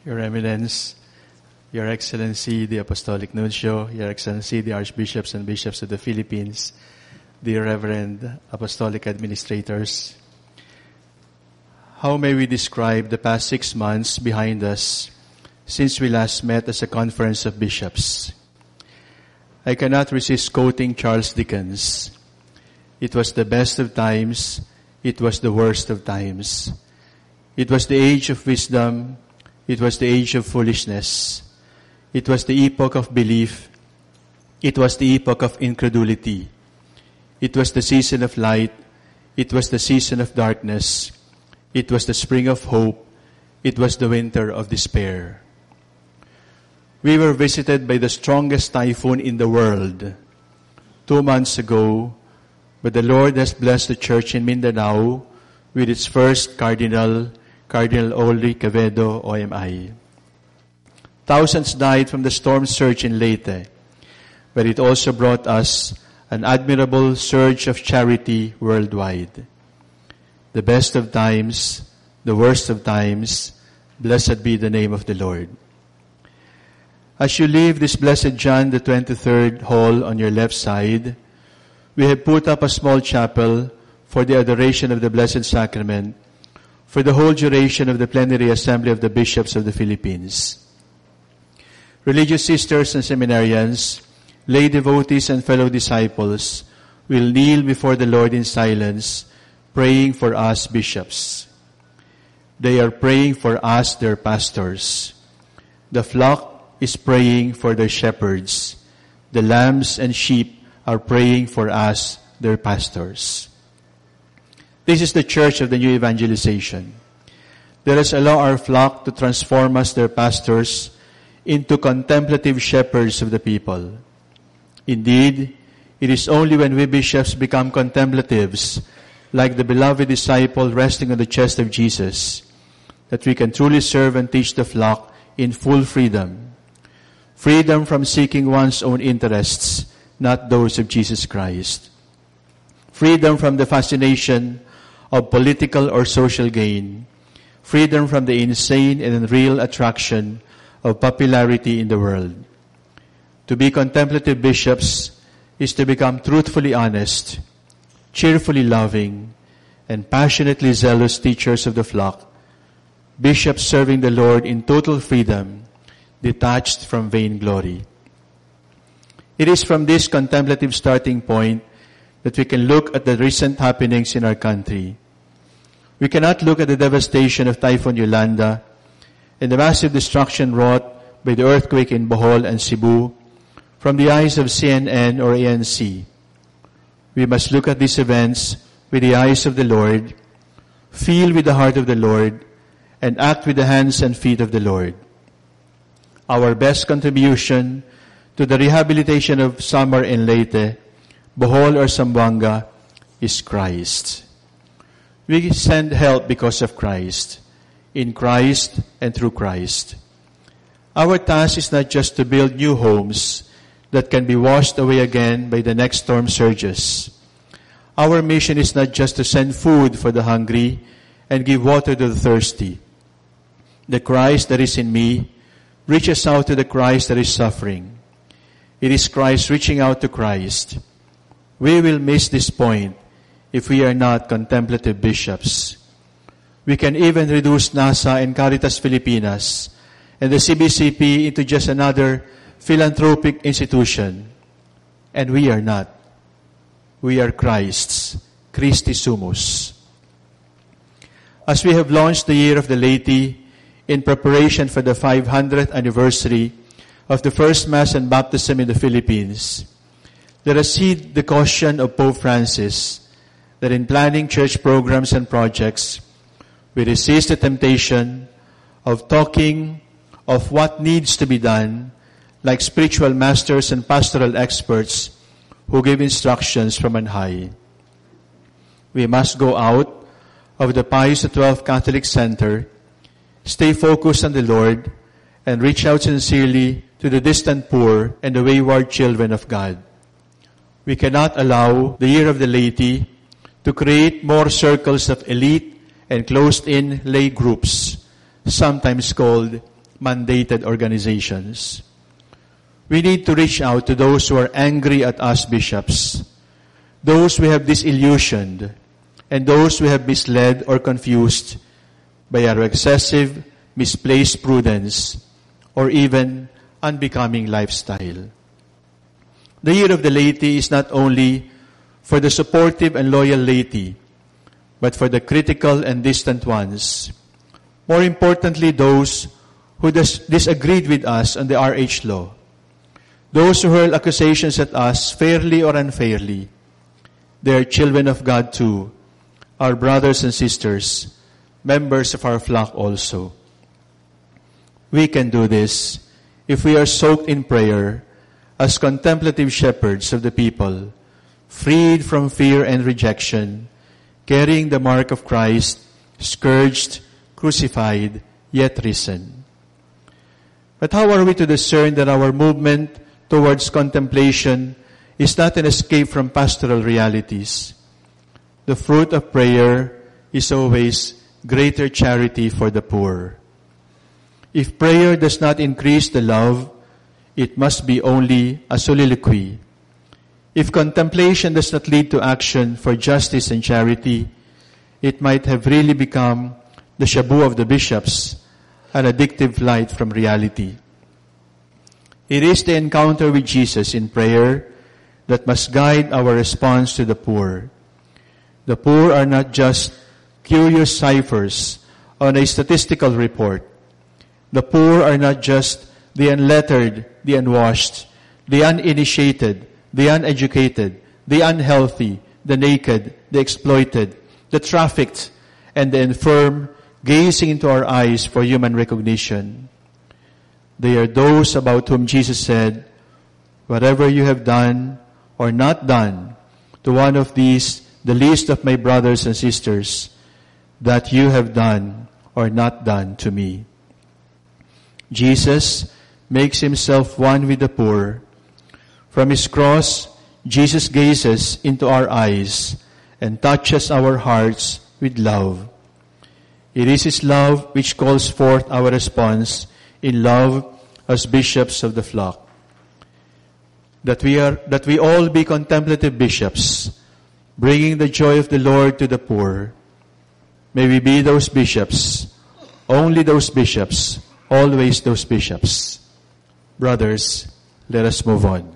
Your Eminence, Your Excellency, the Apostolic Nuncio, Your Excellency, the Archbishops and Bishops of the Philippines, the Reverend Apostolic Administrators, how may we describe the past 6 months behind us since we last met as a conference of bishops? I cannot resist quoting Charles Dickens. It was the best of times, it was the worst of times. It was the age of wisdom, it was the age of foolishness. It was the epoch of belief, it was the epoch of incredulity. It was the season of light, it was the season of darkness. It was the spring of hope, it was the winter of despair. We were visited by the strongest typhoon in the world 2 months ago, but the Lord has blessed the church in Mindanao with its first Cardinal Ulrich Quevedo, OMI. Thousands died from the storm surge in Leyte, but it also brought us an admirable surge of charity worldwide. The best of times, the worst of times, blessed be the name of the Lord. As you leave this blessed John the 23rd hall on your left side, we have put up a small chapel for the adoration of the Blessed Sacrament for the whole duration of the Plenary Assembly of the Bishops of the Philippines. Religious sisters and seminarians, lay devotees and fellow disciples will kneel before the Lord in silence, praying for us bishops. They are praying for us, their pastors. The flock is praying for their shepherds. The lambs and sheep are praying for us, their pastors. This is the church of the new evangelization. Let us allow our flock to transform us, their pastors, into contemplative shepherds of the people. Indeed, it is only when we bishops become contemplatives, like the beloved disciple resting on the chest of Jesus, that we can truly serve and teach the flock in full freedom. Freedom from seeking one's own interests, not those of Jesus Christ. Freedom from the fascination of political or social gain. Freedom from the insane and unreal attraction of popularity in the world. To be contemplative bishops is to become truthfully honest, cheerfully loving, and passionately zealous teachers of the flock, bishops serving the Lord in total freedom, detached from vainglory. It is from this contemplative starting point that we can look at the recent happenings in our country. We cannot look at the devastation of Typhoon Yolanda and the massive destruction wrought by the earthquake in Bohol and Cebu from the eyes of CNN or ANC. We must look at these events with the eyes of the Lord, feel with the heart of the Lord, and act with the hands and feet of the Lord. Our best contribution to the rehabilitation of Samar and Leyte, Bohol or Zamboanga, is Christ. We send help because of Christ, in Christ and through Christ. Our task is not just to build new homes that can be washed away again by the next storm surges. Our mission is not just to send food for the hungry and give water to the thirsty. The Christ that is in me reaches out to the Christ that is suffering. It is Christ reaching out to Christ. We will miss this point if we are not contemplative bishops. We can even reduce NASA and Caritas Filipinas and the CBCP into just another philanthropic institution. And we are not. We are Christ's, Christi Sumus. As we have launched the year of the laity in preparation for the 500th anniversary of the first Mass and Baptism in the Philippines, let us heed the caution of Pope Francis that in planning church programs and projects, we resist the temptation of talking of what needs to be done like spiritual masters and pastoral experts who give instructions from on high. We must go out of the Pius XII Catholic Center, stay focused on the Lord, and reach out sincerely to the distant poor and the wayward children of God. We cannot allow the year of the laity to create more circles of elite and closed-in lay groups, sometimes called mandated organizations. We need to reach out to those who are angry at us bishops, those we have disillusioned, and those we have misled or confused by our excessive, misplaced prudence, or even unbecoming lifestyle. The Year of the Laity is not only for the supportive and loyal laity, but for the critical and distant ones. More importantly, those who disagreed with us on the RH law. Those who hurl accusations at us fairly or unfairly. They are children of God too, our brothers and sisters, members of our flock also. We can do this if we are soaked in prayer as contemplative shepherds of the people, freed from fear and rejection, carrying the mark of Christ, scourged, crucified, yet risen. But how are we to discern that our movement towards contemplation is not an escape from pastoral realities? The fruit of prayer is always greater charity for the poor. If prayer does not increase the love, it must be only a soliloquy. If contemplation does not lead to action for justice and charity, it might have really become the shabu of the bishops, an addictive flight from reality. It is the encounter with Jesus in prayer that must guide our response to the poor. The poor are not just curious ciphers on a statistical report. The poor are not just the unlettered, the unwashed, the uninitiated, the uneducated, the unhealthy, the naked, the exploited, the trafficked, and the infirm, gazing into our eyes for human recognition. They are those about whom Jesus said, "Whatever you have done or not done to one of these, the least of my brothers and sisters, that you have done or not done to me." Jesus makes himself one with the poor. From his cross, Jesus gazes into our eyes and touches our hearts with love. It is his love which calls forth our response in love as bishops of the flock. That we all be contemplative bishops, bringing the joy of the Lord to the poor. May we be those bishops, only those bishops, always those bishops. Brothers, let us move on.